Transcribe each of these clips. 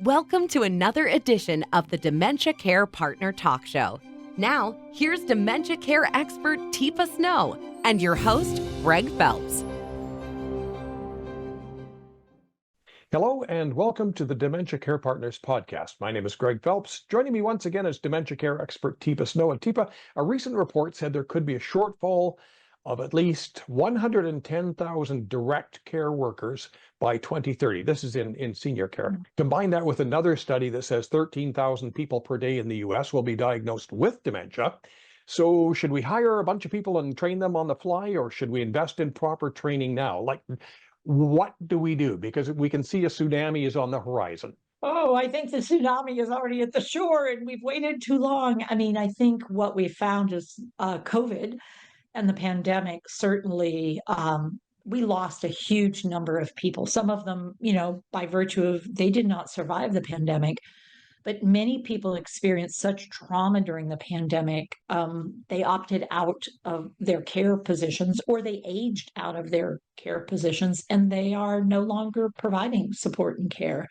Welcome to another edition of the Dementia Care Partner Talk Show. Now, here's dementia care expert Teepa Snow and your host, Greg Phelps. Hello and welcome to the Dementia Care Partners podcast. My name is Greg Phelps. Joining me once again is dementia care expert Teepa Snow. And Teepa, a recent report said there could be a shortfall of at least 110,000 direct care workers by 2030. This is in senior care. Combine that with another study that says 13,000 people per day in the US will be diagnosed with dementia. So should we hire a bunch of people and train them on the fly, or should we invest in proper training now? What do we do? Because we can see a tsunami is on the horizon. Oh, I think the tsunami is already at the shore and we've waited too long. I think what we found is COVID and the pandemic, certainly we lost a huge number of people. Some of them, by virtue of they did not survive the pandemic, but many people experienced such trauma during the pandemic. They opted out of their care positions, or they aged out of their care positions, and they are no longer providing support and care.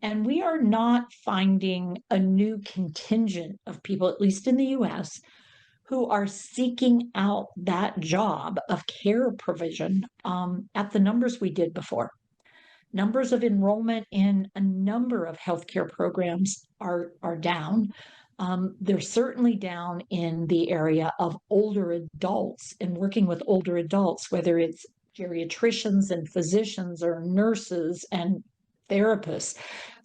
And we are not finding a new contingent of people, at least in the US, who are seeking out that job of care provision at the numbers we did before. Numbers of enrollment in a number of healthcare programs are down. They're certainly down in the area of older adults and working with older adults, whether it's geriatricians and physicians or nurses and therapists.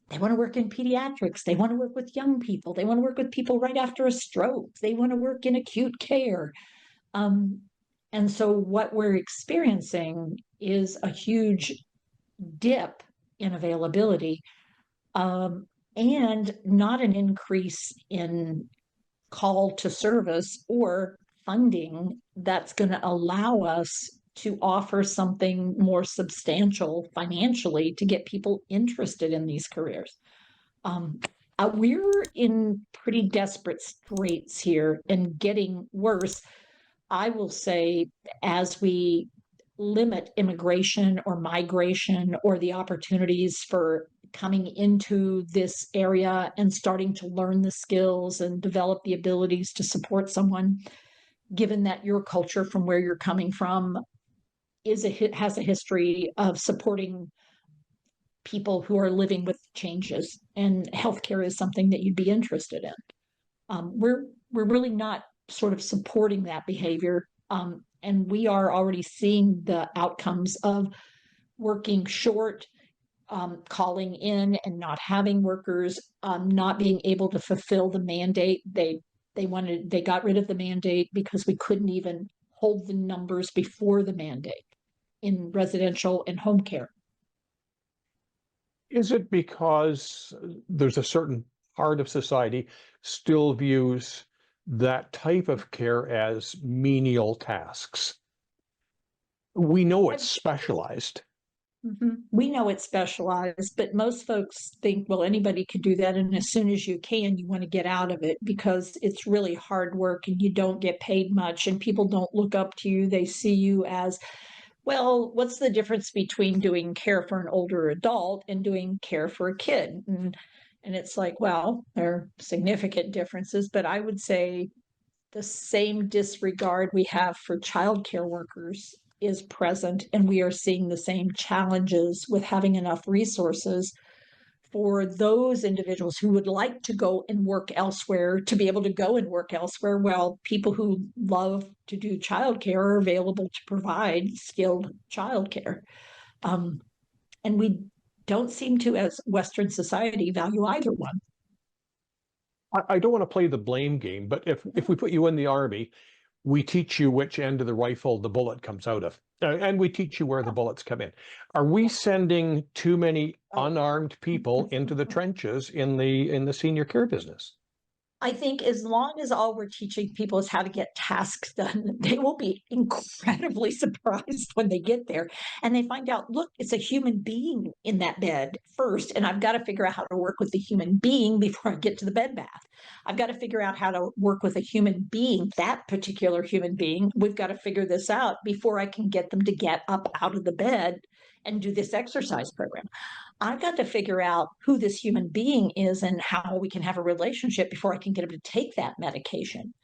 They want to work in pediatrics. They want to work with young people. They want to work with people right after a stroke. They want to work in acute care. And so what we're experiencing is a huge dip in availability and not an increase in call to service or funding that's going to allow us to offer something more substantial financially to get people interested in these careers. We're in pretty desperate straits here and getting worse. I will say, as we limit immigration or migration or the opportunities for coming into this area and starting to learn the skills and develop the abilities to support someone, given that your culture from where you're coming from has a history of supporting people who are living with changes, and healthcare is something that you'd be interested in. We're really not sort of supporting that behavior, and we are already seeing the outcomes of working short, calling in and not having workers, not being able to fulfill the mandate. They got rid of the mandate because we couldn't even hold the numbers before the mandate in residential and home care. Is it because there's a certain part of society still views that type of care as menial tasks? We know it's specialized. Mm-hmm. We know it's specialized, but most folks think, well, anybody could do that. And as soon as you can, you want to get out of it because it's really hard work and you don't get paid much and people don't look up to you. They see you as, well, what's the difference between doing care for an older adult and doing care for a kid? And it's like, well, there are significant differences, but I would say the same disregard we have for childcare workers is present, and we are seeing the same challenges with having enough resources for those individuals who would like to go and work elsewhere to be able to go and work elsewhere, while people who love to do childcare are available to provide skilled childcare. And we don't seem to, as Western society, value either one. I don't want to play the blame game, but if we put you in the Army, we teach you which end of the rifle the bullet comes out of, and we teach you where the bullets come in. Are we sending too many unarmed people into the trenches in the senior care business? I think as long as all we're teaching people is how to get tasks done, they will be incredibly surprised when they get there and they find out, look, it's a human being in that bed first, and I've got to figure out how to work with the human being before I get to the bed bath. I've got to figure out how to work with a human being, that particular human being. We've got to figure this out before I can get them to get up out of the bed and do this exercise program. I've got to figure out who this human being is and how we can have a relationship before I can get him to take that medication,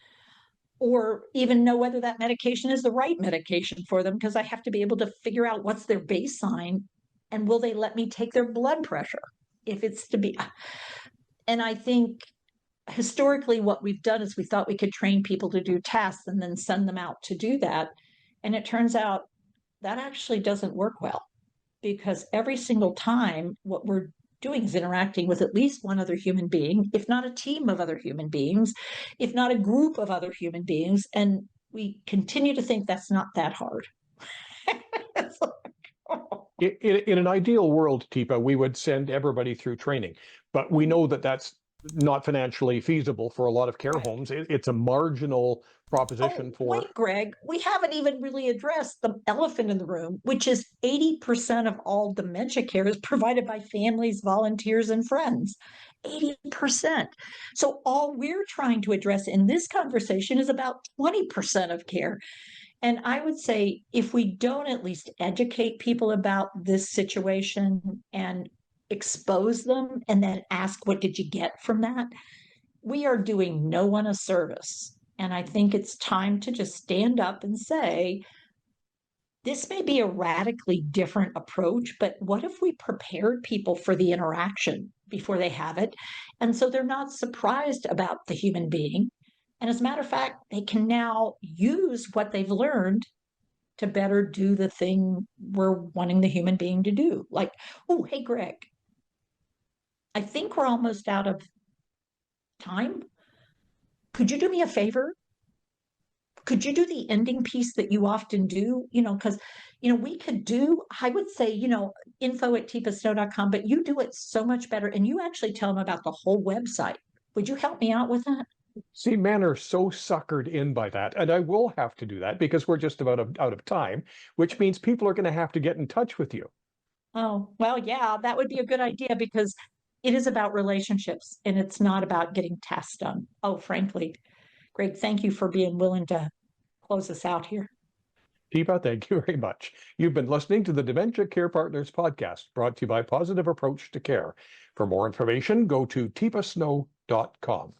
or even know whether that medication is the right medication for them, because I have to be able to figure out what's their baseline and will they let me take their blood pressure if it's to be. And I think historically what we've done is we thought we could train people to do tasks and then send them out to do that. And it turns out that actually doesn't work well, because every single time what we're doing is interacting with at least one other human being, if not a team of other human beings, if not a group of other human beings. And we continue to think that's not that hard. It's like, oh. In an ideal world, Teepa, we would send everybody through training, but we know that that's not financially feasible for a lot of care homes. It's a marginal proposition for. Wait, Greg, we haven't even really addressed the elephant in the room, which is 80% of all dementia care is provided by families, volunteers, and friends. 80%. So all we're trying to address in this conversation is about 20% of care. And I would say if we don't at least educate people about this situation and expose them and then ask, what did you get from that? We are doing no one a service. And I think it's time to just stand up and say, this may be a radically different approach, but what if we prepared people for the interaction before they have it? And so they're not surprised about the human being. And as a matter of fact, they can now use what they've learned to better do the thing we're wanting the human being to do. Like, oh, hey, Greg, I think we're almost out of time. Could you do me a favor? Could you do the ending piece that you often do? Because, we could do, I would say, info@teepasnow.com, but you do it so much better. And you actually tell them about the whole website. Would you help me out with that? See, men are so suckered in by that, and I will have to do that because we're just about out of time, which means people are going to have to get in touch with you. Oh, well, yeah, that would be a good idea, because it is about relationships and it's not about getting tasks done. Oh, frankly, Greg, thank you for being willing to close us out here. Teepa, thank you very much. You've been listening to the Dementia Care Partners podcast, brought to you by Positive Approach to Care. For more information, go to teepasnow.com.